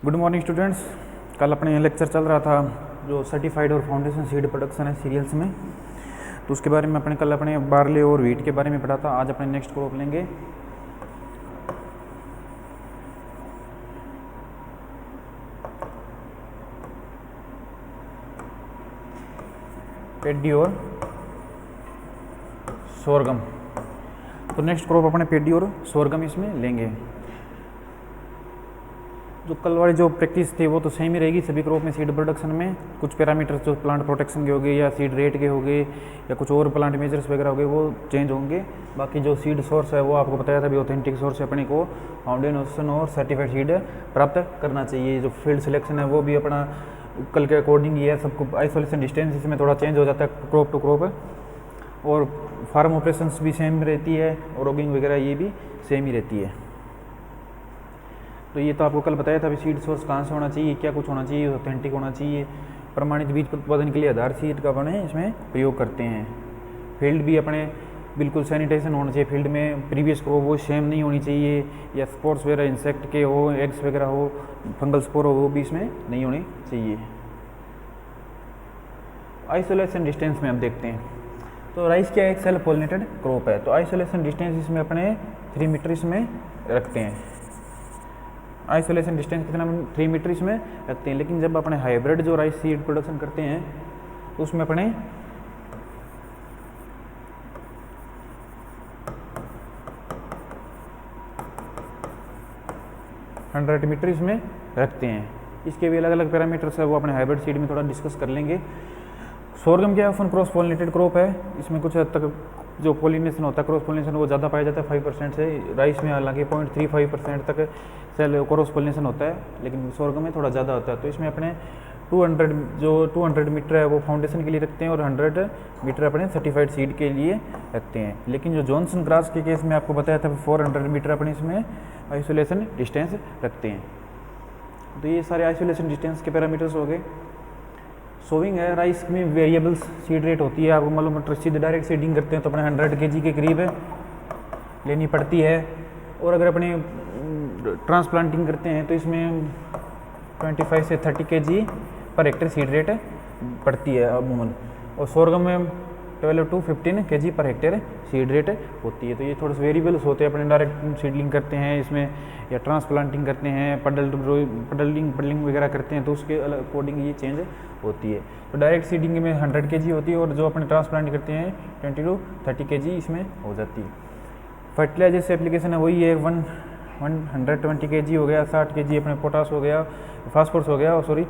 Good morning students. कल अपने lecture चल रहा था जो सर्टिफाइड और फाउंडेशन सीड प्रोडक्शन है सीरियल्स में, तो उसके बारे में कल अपने बार्ले और व्हीट के बारे में पढ़ा था। आज अपने नेक्स्ट क्रॉप लेंगे पेडी और सोरगम। तो नेक्स्ट क्रॉप अपने पेडी और सोरगम इसमें लेंगे। जो कल वाली जो प्रैक्टिस थी वो तो सेम ही रहेगी सभी क्रॉप में। सीड प्रोडक्शन में कुछ पैरामीटर्स जो प्लांट प्रोटेक्शन के हो गए या सीड रेट के हो गए या कुछ और प्लांट मेजर्स वगैरह हो गए वो चेंज होंगे। बाकी जो सीड सोर्स है वो आपको बताया था भी ऑथेंटिक सोर्स अपने को फाउंडेशन और सर्टिफाइड सीड प्राप्त करना चाहिए। जो फील्ड सिलेक्शन है वो भी अपना कल के अकॉर्डिंग ही है। सबको आइसोलेशन डिस्टेंस इसमें थोड़ा चेंज हो जाता है क्रॉप टू क्रॉप, और फार्म ऑपरेशंस भी सेम रहती है और रोगिंग वगैरह ये भी सेम ही रहती है। तो ये तो आपको कल बताया था भी सीड सोर्स कहाँ से होना चाहिए, क्या कुछ होना चाहिए, ऑथेंटिक होना चाहिए। प्रमाणित बीज उत्पादन के लिए आधार सीड का अपने इसमें प्रयोग करते हैं। फील्ड भी अपने बिल्कुल सैनिटाइजेशन होना चाहिए। फील्ड में प्रीवियस क्रॉप वो सेम नहीं होनी चाहिए, या स्पोर्स वगैरह इंसेक्ट के हो, एग्स वगैरह हो, फंगल स्पोर हो, वो भी इसमें नहीं होनी चाहिए। आइसोलेशन डिस्टेंस में हम देखते हैं तो राइस क्या एक सेल्फ पॉलिनेटेड क्रॉप है, तो आइसोलेशन डिस्टेंस इसमें अपने 3 मीटर इसमें रखते हैं। आइसोलेशन डिस्टेंस कितना 3 मीटर इसमें रखते हैं। लेकिन जब अपने हाइब्रिड जो राइस सीड प्रोडक्शन करते हैं तो उसमें अपने 100 मीटर इसमें रखते हैं। इसके भी अलग अलग पैरामीटर्स है, वो अपने हाइब्रिड सीड में थोड़ा डिस्कस कर लेंगे। सोरगम क्या है, क्रॉस पॉलिनेटेड क्रॉप है। इसमें कुछ हद तक जो पॉलिनेशन होता है, क्रॉस पॉलिनेशन वो ज़्यादा पाया जाता है 5% से। राइस में हालांकि 0.35% तक सेल क्रॉस पॉलिनेशन होता है, लेकिन सोरगम में थोड़ा ज़्यादा होता है। तो इसमें अपने 200 मीटर है वो फाउंडेशन के लिए रखते हैं और 100 मीटर अपने सर्टिफाइड सीड के लिए रखते हैं। लेकिन जो जॉनसन ग्रास के केस में आपको बताया था 400 मीटर अपने इसमें आइसोलेशन डिस्टेंस रखते हैं। तो ये सारे आइसोलेशन डिस्टेंस के पैरामीटर्स हो गए। सोविंग है, राइस में वेरिएबल्स सीड रेट होती है, आपको मालूम है। सीधे डायरेक्ट सीडिंग करते हैं तो अपने 100 kg के करीब लेनी पड़ती है, और अगर अपने ट्रांसप्लांटिंग करते हैं तो इसमें 25 से 30 kg per hectare seed rate पड़ती है अमूमन। और सोरगम में 12 to 15 kg per hectare seed rate होती है। तो ये थोड़े से वेरिएबल्स होते हैं। अपने डायरेक्ट सीडलिंग करते हैं इसमें या ट्रांसप्लांटिंग करते हैं, पडलिंग वगैरह करते हैं, तो उसके अकॉर्डिंग ये चेंज होती है। तो डायरेक्ट सीडिंग में 100 kg होती है, और जो अपने ट्रांसप्लांट करते हैं 20 to 30 kg इसमें हो जाती है। फर्टिलाइजर से एप्लीकेशन है वही है, 120 kg हो गया, 60 kg अपने पोटास हो गया, फास्फोरस हो गया, और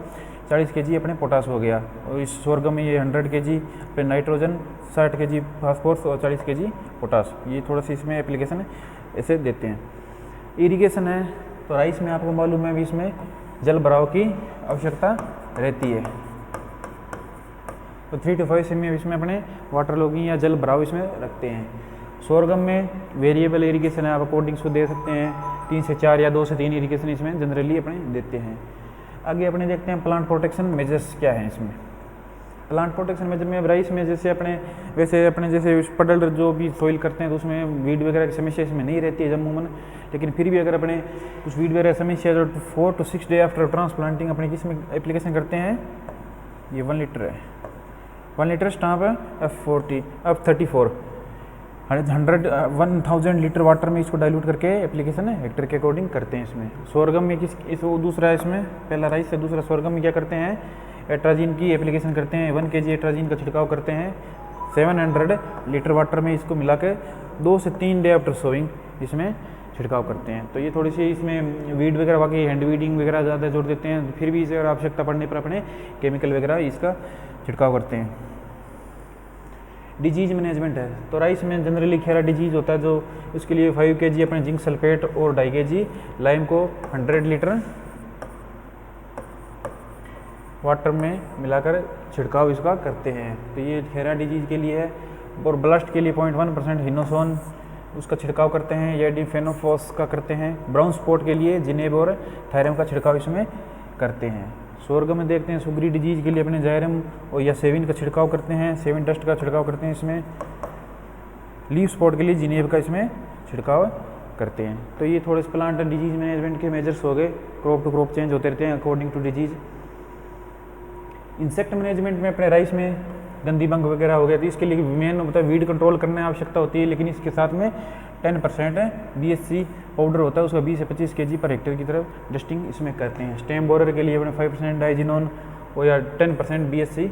40 kg अपने पोटास हो गया। और इस सोरगम में ये 100 kg पे नाइट्रोजन, 60 kg फास्फोरस और 40 kg पोटास, ये थोड़ा सा इसमें एप्लीकेशन ऐसे देते हैं। इरिगेशन है तो राइस में आपको मालूम है भी इसमें जल भराव की आवश्यकता रहती है। तो 3 to 5 सेमी इसमें अपने वाटर लॉगिंग या जल भराव इसमें रखते हैं। सोरगम में वेरिएबल इरिगेशन है, आप अकॉर्डिंग्स को दे सकते हैं 3 से 4 या 2 से 3 इरिगेशन इसमें जनरली अपने देते हैं। आगे अपने देखते हैं प्लांट प्रोटेक्शन मेजर्स क्या है इसमें। प्लांट प्रोटेक्शन मेजर में राइस में जैसे अपने जैसे पडल जो भी सॉइल करते हैं तो उसमें वीड वगैरह की समस्या इसमें नहीं रहती है अमूमन। लेकिन फिर भी अगर अपने कुछ वीड वगैरह समस्या जो 4 to 6 डे आफ्टर ट्रांसप्लांटिंग अपने किस में एप्लीकेशन करते हैं, ये 1 लीटर है, 1 लीटर स्टाम्प है F34 1000 लीटर वाटर में इसको डाइल्यूट करके एप्लीकेशन हेक्टर के अकॉर्डिंग करते हैं इसमें। सोरगम में दूसरा है इसमें, पहला राइस है, दूसरा सोरगम में क्या करते हैं, एट्राजीन की एप्लीकेशन करते हैं। 1 kg एट्राजीन का छिड़काव करते हैं 700 लीटर वाटर में, इसको मिला के 2 से 3 डे आफ्टर सोइंग इसमें छिड़काव करते हैं। तो ये थोड़ी सी इसमें वीड वगैरह बाकी हैंड वीडिंग वगैरह ज़्यादा जोड़ देते हैं, फिर भी इसे अगर आवश्यकता पड़ने पर अपने केमिकल वगैरह इसका छिड़काव करते हैं। डिजीज मैनेजमेंट है तो राइस में जनरली खेरा डिजीज होता है, जो उसके लिए 5 kg अपने जिंक सल्फेट और 2.5 kg लाइम को 100 लीटर वाटर में मिलाकर छिड़काव इसका करते हैं। तो ये खेरा डिजीज के लिए है। और ब्लास्ट के लिए 0.1% हिनोसोन उसका छिड़काव करते हैं, या डिफेनोफॉस का करते हैं। ब्राउन स्पॉट के लिए जिनेब और थायरम का छिड़काव इसमें करते हैं। सोरगम में देखते हैं सुगरी डिजीज के लिए अपने जायरम और या सेविन का छिड़काव करते हैं, सेविन डस्ट का छिड़काव करते हैं इसमें। लीफ स्पॉट के लिए जिनेब का इसमें छिड़काव करते हैं। तो ये थोड़े से प्लांट डिजीज मैनेजमेंट के मेजर्स हो गए, क्रॉप टू क्रॉप चेंज होते रहते हैं according to disease. Insect management में अपने राइस में गंदी बंग वगैरह हो गया, तो इसके लिए मेन होता है वीड कंट्रोल करने आवश्यकता होती है, लेकिन इसके साथ में 10% BSC पाउडर होता है, उसका 20 से 25 kg पर हेक्टेयर की तरफ डस्टिंग इसमें करते हैं। स्टेम बोरर के लिए अपने 5% डाइजिनोन और या 10% BSC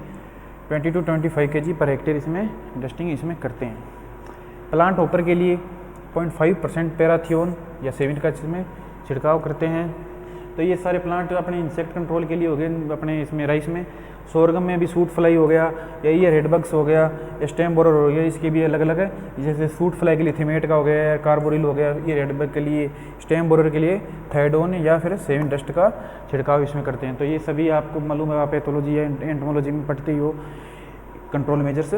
20 to 25 kg per hectare इसमें डस्टिंग इसमें करते हैं। प्लांट होपर के लिए 0.5% पैराथियोन या सेविन का इसमें छिड़काव करते हैं। तो ये सारे प्लांट अपने इंसेक्ट कंट्रोल के लिए हो गए अपने इसमें राइस में। सोरगम में भी सूट फ्लाई हो गया या ये रेडबग्स हो गया या स्टेम बोरर हो गया, इसके भी अलग अलग है। जैसे सूट फ्लाई के लिए थिमेट का हो गया या कार्बोरिल हो गया, ये रेडबग के लिए, स्टेम बोरर के लिए थाइडोन या फिर सेविन डस्ट का छिड़काव इसमें करते हैं। तो ये सभी आपको मालूम है, आप एथोलॉजी या एंटोमोलॉजी में पढ़ते ही हो कंट्रोल मेजर्स।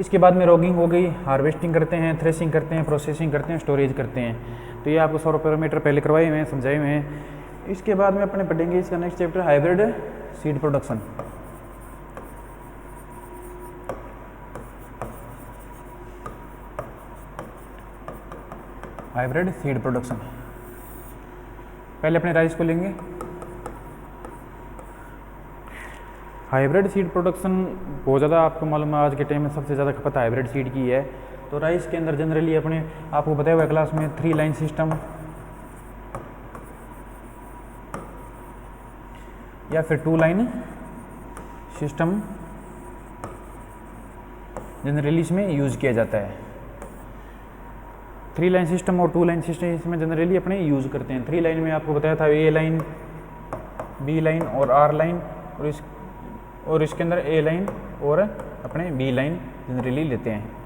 इसके बाद में रॉगिंग हो गई, हार्वेस्टिंग करते हैं, थ्रेसिंग करते हैं, प्रोसेसिंग करते हैं, स्टोरेज करते हैं। तो ये आपको 100 पैरामीटर पहले करवाए हुए हैं, समझाए हुए हैं। इसके बाद में अपने पढ़ेंगे इसका next chapter hybrid seed production. Hybrid seed production पहले अपने राइस को लेंगे। हाइब्रिड सीड प्रोडक्शन बहुत ज़्यादा आपको मालूम है, आज के टाइम में सबसे ज़्यादा खपत हाइब्रिड सीड की है। तो राइस के अंदर जनरली अपने आपको बताया हुआ क्लास में 3 लाइन सिस्टम या फिर 2 लाइन सिस्टम जनरली इसमें यूज़ किया जाता है। 3 लाइन सिस्टम और 2 लाइन सिस्टम इसमें जनरली अपने यूज़ करते हैं। 3 लाइन में आपको बताया था A लाइन, B लाइन और R लाइन, और इसके अंदर A लाइन और अपने B लाइन जनरली लेते हैं।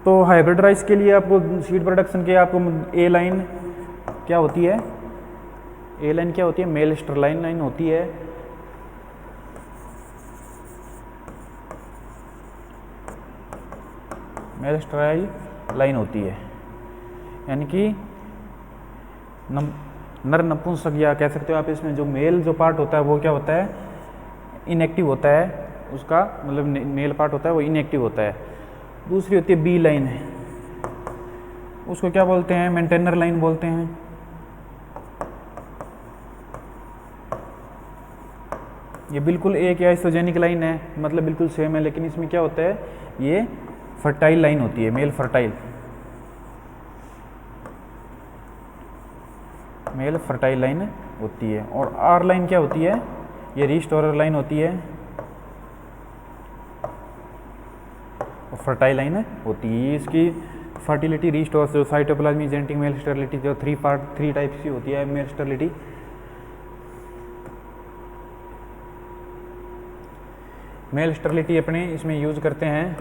तो हाइब्रिड राइस के लिए आपको सीड प्रोडक्शन के आपको A लाइन क्या होती है, A लाइन क्या होती है, मेल स्टरलाइन लाइन होती है। मेल स्टराइल लाइन होती है, यानी कि नर नपुंसक या कह सकते हो आप। इसमें जो मेल जो पार्ट होता है वो क्या होता है, इनएक्टिव होता है, उसका मतलब मेल पार्ट होता है वो इनएक्टिव होता है। दूसरी होती है B लाइन, उसको क्या बोलते हैं, मेंटेनर लाइन बोलते हैं। ये बिल्कुल एक आइसोजेनिक लाइन है, मतलब बिल्कुल सेम है, लेकिन इसमें क्या होता है, ये फर्टाइल लाइन होती है, मेल फर्टाइल लाइन होती है। और R लाइन क्या होती है, ये रिस्टोरर लाइन होती है और फर्टाइल लाइन होती है। इसकी फर्टिलिटी रिस्टोर जो साइटोप्लाज्मिक जेनेटिक मेल स्टेरिलिटी जो 3 टाइप्स की होती है मेल स्टेरिलिटी। मेल स्टेरिलिटी अपने इसमें यूज करते हैं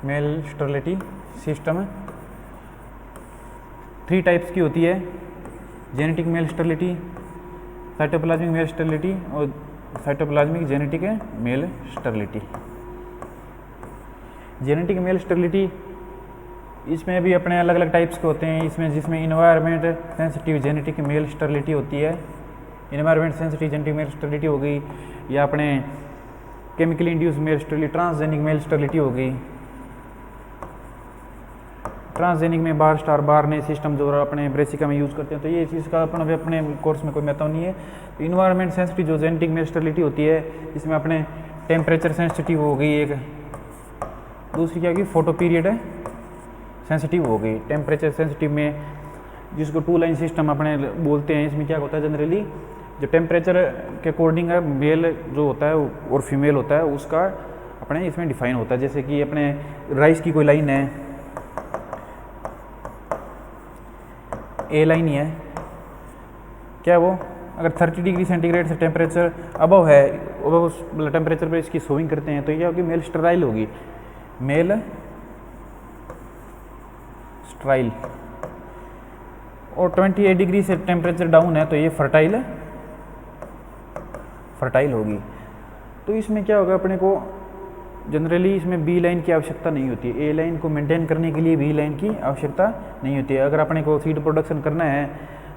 मेल स्टेरिलिटी सिस्टम 3 टाइप्स की होती है, genetic male sterility, cytoplasmic male sterility और cytoplasmic genetic male sterility. Genetic male sterility इसमें भी अपने अलग अलग टाइप्स के होते हैं। इसमें जिसमें environment sensitive genetic male sterility होती है, environment sensitive genetic male sterility हो गई, या अपने chemically induce male sterility, transgenic male sterility हो गई। ट्रांसजेनिक में बार स्टार बार ने सिस्टम जो अपने ब्रेसिका में यूज़ करते हैं, तो ये चीज़ का अपने कोर्स में कोई महत्व नहीं है। तो इन्वायरमेंट सेंसिटिव जो जेनेटिक मेल स्टेरिलिटी होती है, इसमें अपने टेम्परेचर सेंसिटिव हो गई एक, दूसरी क्या होगी फोटो पीरियड सेंसिटिव हो गई। टेम्परेचर सेंसिटिव में जिसको 2 लाइन सिस्टम अपने बोलते हैं, इसमें क्या होता है जनरली जो टेम्परेचर के अकॉर्डिंग है मेल जो होता है और फीमेल होता है उसका अपने इसमें डिफाइन होता है। जैसे कि अपने राइस की कोई लाइन है, A लाइन ही है, क्या वो अगर 30 डिग्री सेंटीग्रेड से टेम्परेचर अबव है, अबव टेम्परेचर पर इसकी सोइंग करते हैं, तो ये होगी मेल स्टेराइल होगी, मेल स्टेराइल। और 28 डिग्री से टेम्परेचर डाउन है तो ये फर्टाइल होगी। तो इसमें क्या होगा, अपने को जनरली इसमें B लाइन की आवश्यकता नहीं होती है। A लाइन को मेंटेन करने के लिए B लाइन की आवश्यकता नहीं होती है। अगर अपने को सीड प्रोडक्शन करना है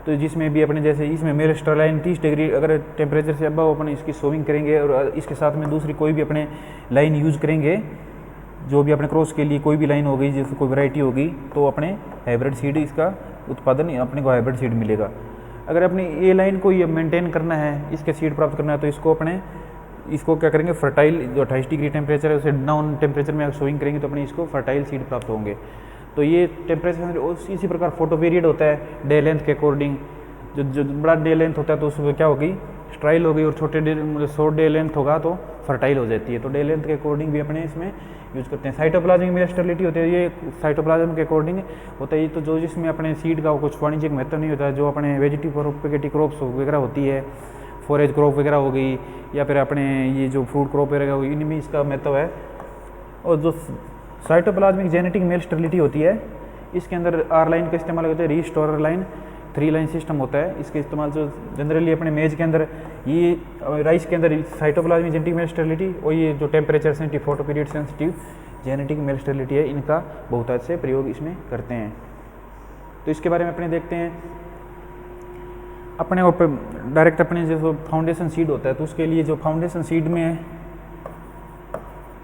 तो जिसमें भी अपने जैसे इसमें मेल स्टरलाइन 30 डिग्री अगर टेम्परेचर से अबव अपन इसकी सोविंग करेंगे और इसके साथ में दूसरी कोई भी अपने लाइन यूज़ करेंगे, जो भी अपने क्रॉस के लिए कोई भी लाइन होगी, जैसे कोई वैरायटी होगी, तो अपने हाइब्रिड सीड इसका उत्पादन अपने को हाइब्रिड सीड मिलेगा। अगर अपनी ए लाइन को ये मेंटेन करना है, इसके सीड प्राप्त करना है, तो इसको क्या करेंगे, फर्टाइल जो 28 डिग्री टेम्परेचर है उसे डाउन टेम्परेचर में अगर सोइंग करेंगे तो अपने इसको फर्टाइल सीड प्राप्त होंगे। तो ये टेम्परेचर इसी प्रकार फोटो पीरियड होता है डे लेंथ के अकॉर्डिंग। जो बड़ा डे लेंथ होता है तो उसमें क्या होगी, स्ट्राइल होगी, और शॉर्ट डे लेंथ होगा तो फर्टाइल हो जाती है। तो डे लेंथ के अकॉर्डिंग भी अपने इसमें यूज़ करते हैं। साइटोप्लाज्मिक में स्टेबिलिटी होती है, ये साइटोप्लाज्म के अकॉर्डिंग होता है। ये तो जो जिसमें अपने सीड का कुछ वाणिज्यिक महत्व नहीं होता है, जो अपने वेजिटेटिव क्रॉप्स वगैरह होती है, फॉरेज क्रॉप वगैरह हो गई, या फिर अपने ये जो फ्रूट क्रॉप वगैरह होगी, इनमें इसका महत्व है। और जो साइटोप्लाज्मिक जेनेटिक मेल स्टेबिलिटी होती है, इसके अंदर आर लाइन का इस्तेमाल होता है, रीस्टोरर लाइन 3 लाइन सिस्टम होता है। इसके इस्तेमाल जो जनरली अपने मेज के अंदर, ये राइस के अंदर साइटोप्लाज्मिक जेनेटिक मेल स्टेबिलिटी और ये जो temperature sensitive photoperiod sensitive genetic male stability है, इनका बहुतायत से प्रयोग इसमें करते हैं। तो इसके बारे में अपने देखते हैं। अपने डायरेक्ट अपने जो फाउंडेशन सीड होता है, तो उसके लिए जो फाउंडेशन सीड में है,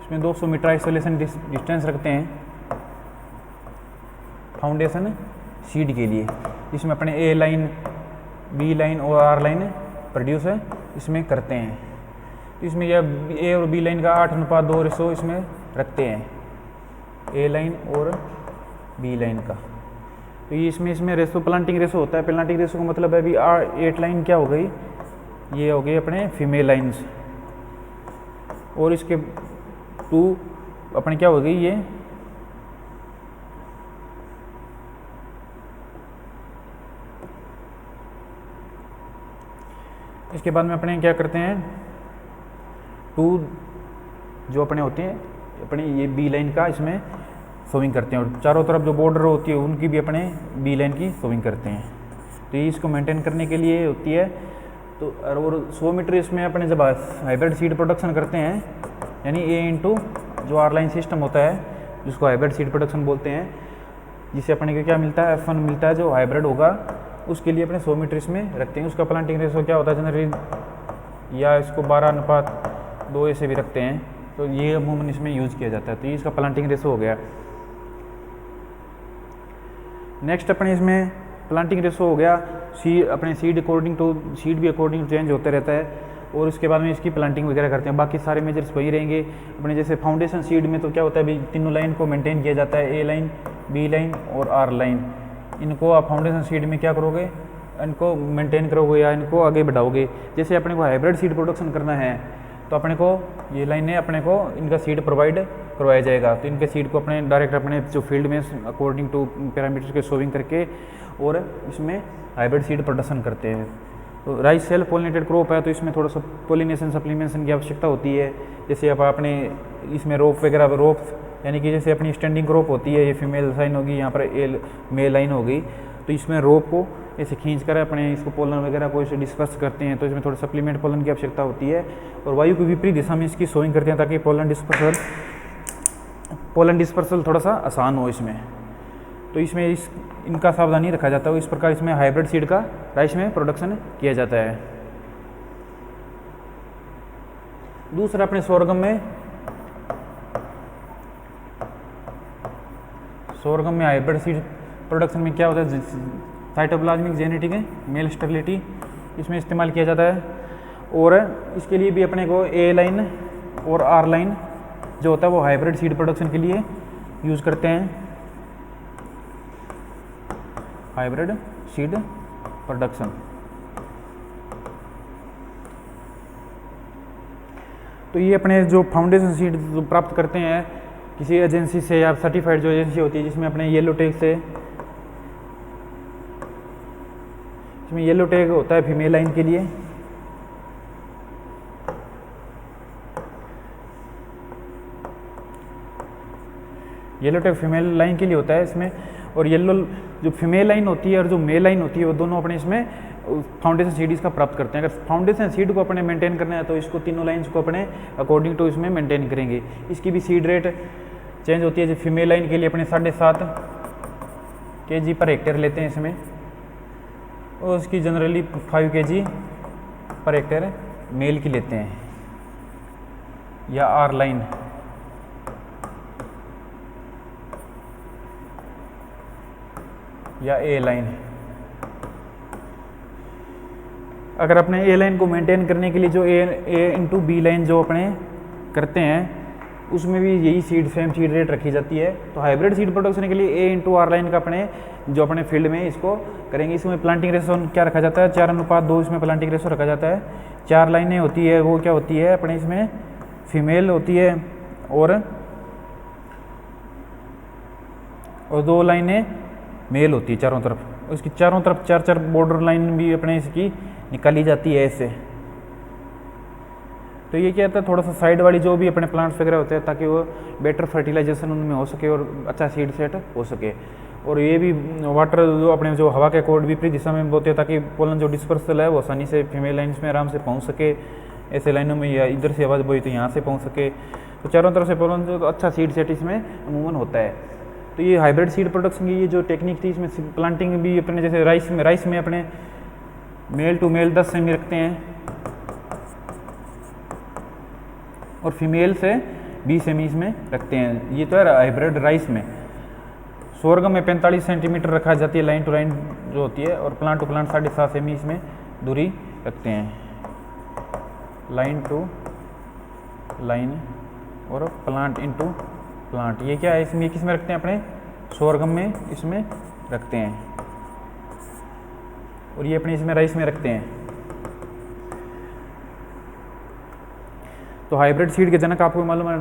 इसमें 200 मीटर आइसोलेशन डिस्टेंस रखते हैं फाउंडेशन सीड के लिए। इसमें अपने ए लाइन, बी लाइन और आर लाइन प्रोड्यूस है इसमें करते हैं। तो इसमें यह ए और बी लाइन का 8:2 रेशो इसमें रखते हैं, ए लाइन और बी लाइन का। तो ये इसमें रेशो प्लांटिंग रेशो होता है। प्लांटिंग रेशो का मतलब है अभी 8 लाइन क्या हो गई, ये हो गई अपने फीमेल लाइन्स, और इसके 2 अपने क्या हो गई, ये इसके बाद में अपने क्या करते हैं, 2 जो अपने होते हैं अपने ये बी लाइन का इसमें सोविंग करते हैं, और चारों तरफ जो बॉर्डर होती है उनकी भी अपने बी लाइन की सोविंग करते हैं। तो ये इसको मेंटेन करने के लिए होती है। तो और 100 मीटर इसमें अपने जब हाइब्रिड सीड प्रोडक्शन करते हैं, यानी ए इंटू जो आर लाइन सिस्टम होता है, जिसको हाइब्रिड सीड प्रोडक्शन बोलते हैं, जिसे अपने को क्या मिलता है, F1 मिलता है, जो हाइब्रिड होगा उसके लिए अपने 100 मीटर इसमें रखते हैं। उसका प्लांटिंग रेशो क्या होता है जनरली, या इसको 12:2 ऐसे भी रखते हैं। तो ये अमूमन इसमें यूज़ किया जाता है। तो ये इसका प्लांटिंग रेशो हो गया। नेक्स्ट अपने इसमें प्लांटिंग रेशो हो गया, अपने सीड अकॉर्डिंग टू सीड भी अकॉर्डिंग टू चेंज होते रहता है, और उसके बाद में इसकी प्लांटिंग वगैरह करते हैं। बाकी सारे मेजर्स वही रहेंगे अपने। जैसे फाउंडेशन सीड में तो क्या होता है, अभी तीनों लाइन को मेंटेन किया जाता है, ए लाइन, बी लाइन और आर लाइन। इनको आप फाउंडेशन सीड में क्या करोगे, इनको मेंटेन करोगे या इनको आगे बढ़ाओगे। जैसे अपने को हाइब्रिड सीड प्रोडक्शन करना है, तो अपने को ये लाइनें अपने को इनका सीड प्रोवाइड करवाया जाएगा। तो इनके सीड को अपने डायरेक्ट अपने जो फील्ड में अकॉर्डिंग टू पैरामीटर्स के सोविंग करके और इसमें हाइब्रिड सीड प्रोडक्शन करते हैं। तो राइस सेल्फ पोलिनेटेड क्रॉप है, तो इसमें थोड़ा सा पोलिनेशन सप्लीमेंशन की आवश्यकता होती है। जैसे अब आपने इसमें रोप वगैरह, रोप यानी कि जैसे अपनी स्टैंडिंग क्रॉप होती है, ये फीमेल लाइन होगी, यहाँ पर मेल लाइन होगी, तो इसमें रोप को ऐसे खींच कर अपने इसको पोलन वगैरह को इसे डिस्पर्स करते हैं। तो इसमें थोड़ा सप्लीमेंट पोलन की आवश्यकता होती है, और वायु की विपरीत दिशा में इसकी सोइंग करते हैं, ताकि पोलन डिस्पर्सल थोड़ा सा आसान हो इसमें। तो इसमें इनका सावधानी रखा जाता है। इस प्रकार इसमें हाइब्रिड सीड का राइस में प्रोडक्शन किया जाता है। दूसरा अपने सोरगम में हाइब्रिड सीड प्रोडक्शन में क्या होता है, साइटोप्लाज्मिक जेनेटिक मेल स्टेबिलिटी इसमें इस्तेमाल किया जाता है। और इसके लिए भी अपने को ए लाइन और आर लाइन जो होता है वो हाइब्रिड सीड प्रोडक्शन के लिए यूज़ करते हैं, हाइब्रिड सीड प्रोडक्शन। तो ये अपने जो फाउंडेशन सीड जो प्राप्त करते हैं किसी एजेंसी से, या सर्टिफाइड जो एजेंसी होती है, जिसमें अपने येलो टैग से, इसमें येलो टैग होता है फीमेल लाइन के लिए, येलो टैग फीमेल लाइन के लिए होता है इसमें। और येलो जो फीमेल लाइन होती है और जो मेल लाइन होती है, वो दोनों अपने इसमें फाउंडेशन सीड इसका प्राप्त करते हैं। अगर फाउंडेशन सीड को अपने मेंटेन करना है, तो इसको तीनों लाइन्स को अपने अकॉर्डिंग टू इसमें मेंटेन करेंगे। इसकी भी सीड रेट चेंज होती है। जो फीमेल लाइन के लिए अपने 7.5 kg पर हेक्टेयर लेते हैं इसमें, और उसकी generally 5 kg per hectare mail की लेते हैं, या आर लाइन या ए लाइन। अगर अपने ए लाइन को मेंटेन करने के लिए जो ए इंटू बी लाइन जो अपने करते हैं उसमें भी यही सेम सीड रेट रखी जाती है। तो हाइब्रिड सीड प्रोडक्शन के लिए ए इंटू आर लाइन का अपने फील्ड में इसको करेंगे। इसमें प्लांटिंग रेशो क्या रखा जाता है, 4:2 इसमें प्लांटिंग रेशो रखा जाता है। 4 लाइनें होती है, वो क्या होती है अपने इसमें फीमेल होती है, और 2 लाइनें मेल होती है चारों तरफ। उसकी चारों तरफ 4 बॉर्डर लाइन भी अपने इसकी निकाली जाती है ऐसे। तो ये क्या होता है, थोड़ा सा साइड वाली जो भी अपने प्लांट्स वगैरह होते हैं ताकि वो बेटर फर्टिलाइजेशन उनमें हो सके और अच्छा सीड सेट हो सके। और ये भी वाटर जो अपने जो हवा के कोड विपरीत दिशा में बोते हैं ताकि पोलन जो डिस्पर्सल है वो आसानी से फीमेल लाइन्स में आराम से पहुंच सके। ऐसे लाइनों में या इधर से आवाज़ बोई तो यहाँ से पहुँच सके, तो चारों तरफ से पोलन जो अच्छा सीड सेट इसमें अमूमन होता है। तो ये हाइब्रिड सीड प्रोडक्शन की ये जो टेक्निक थी, इसमें प्लांटिंग भी अपने जैसे राइस में अपने मेल टू मेल 10 सेमी रखते हैं और फीमेल से 20 सेमी इसमें रखते हैं। ये तो है हाइब्रिड राइस में। सोरगम में 45 सेंटीमीटर रखा जाती है लाइन टू लाइन जो होती है, और प्लांट टू प्लांट 7.5 सेमी इसमें दूरी रखते हैं, लाइन टू लाइन और प्लांट इनटू प्लांट। ये क्या है, इसमें किस में रखते हैं अपने सोरगम में इसमें रखते हैं, और ये अपने इसमें राइस में रखते हैं। तो हाइब्रिड सीड के जनक आपको मालूम है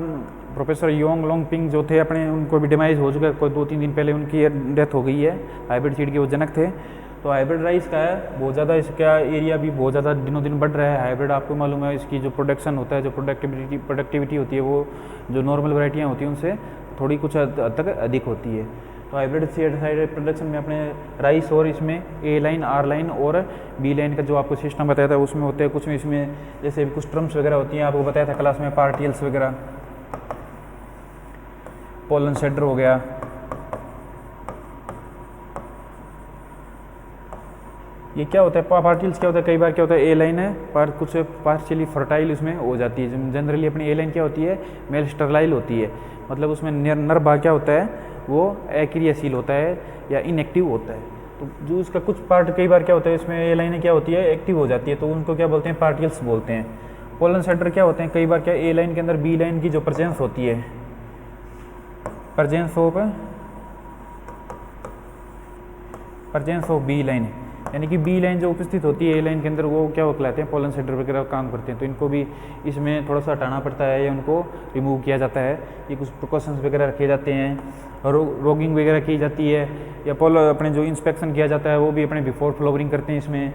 प्रोफेसर योंग लोंग पिंग जो थे अपने, उनको भी डिमाइज हो चुका है, कोई 2-3 दिन पहले उनकी डेथ हो गई है। हाइब्रिड सीड के वो जनक थे। तो हाइब्रिड राइस का है बहुत ज़्यादा, इसका एरिया भी बहुत ज़्यादा दिनों दिन बढ़ रहा है। हाइब्रिड आपको मालूम है इसकी जो प्रोडक्शन होता है, जो प्रोडक्टिविटी होती है वो जो नॉर्मल वैरायटियाँ होती हैं उनसे थोड़ी कुछ हद तक अधिक होती है। तो हाइब्रिड सीड प्रोडक्शन में अपने राइस और इसमें ए लाइन, आर लाइन और बी लाइन का जो आपको सिस्टम बताया था उसमें होते हैं कुछ में इसमें जैसे कुछ टर्म्स वगैरह होती हैं, आपको बताया था क्लास में, पार्टियल्स वगैरह, पोलन शेडर हो गया। ये क्या होता है पार्टियल्स, क्या होता है कई बार क्या होता है ए लाइन है पर कुछ पार्शियली फर्टाइल उसमें हो जाती है। जनरली अपनी ए लाइन क्या होती है, मेल स्टरलाइल होती है, मतलब उसमें नर भाग क्या होता है वो अक्रियाशील होता है या इनएक्टिव होता है। तो जो उसका कुछ पार्ट कई बार क्या होता है इसमें ए लाइनें क्या होती है एक्टिव हो जाती है, तो उनको क्या बोलते हैं पार्टियल्स बोलते हैं। पोलन शेडर क्या होते हैं, कई बार क्या ए लाइन के अंदर बी लाइन की जो प्रेजेंस होती है, प्रेजेंस ऑफ बी लाइन, यानी कि बी लाइन जो उपस्थित होती है ए लाइन के अंदर वो क्या कहलाते हैं पोलन शेडर वगैरह काम करते हैं। तो इनको भी इसमें थोड़ा सा हटाना पड़ता है या उनको रिमूव किया जाता है। ये कुछ प्रिकॉशंस वगैरह रखे जाते हैं, रोगिंग वगैरह की जाती है, या अपने जो इंस्पेक्शन किया जाता है वो भी अपने बिफोर फ्लावरिंग करते हैं। इसमें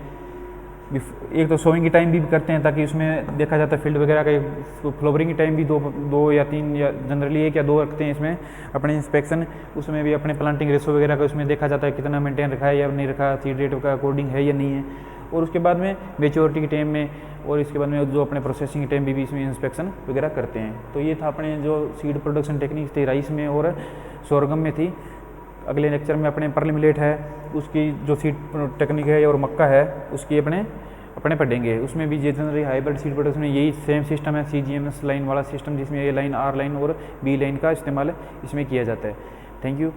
एक तो सोइंग की टाइम भी करते हैं ताकि उसमें देखा जाता है फील्ड वगैरह का, फ्लावरिंग की टाइम भी दो या 3 या जनरली 1 या 2 रखते हैं इसमें अपने इंस्पेक्शन। उसमें भी अपने प्लांटिंग रेशो वगैरह का उसमें देखा जाता है कितना मेंटेन रखा है या नहीं रखा, सीड रेट का अकॉर्डिंग है या नहीं है। और उसके बाद में मेच्योरिटी के टाइम में और इसके बाद में जो अपने प्रोसेसिंग के टाइम भी इसमें इंस्पेक्शन वगैरह करते हैं। तो ये था अपने जो सीड प्रोडक्शन टेक्निक थी राइस में और सोरगम में थी। अगले लेक्चर में अपने पर्ल मिलेट है उसकी जो सीड टेक्निक है और मक्का है उसकी अपने पढ़ेंगे। उसमें भी जनरली हाइब्रिड सीड प्रोडक्शन में यही सेम सिस्टम है, CGMS लाइन वाला सिस्टम, जिसमें ए लाइन, आर लाइन और बी लाइन का इस्तेमाल इसमें किया जाता है। Thank you.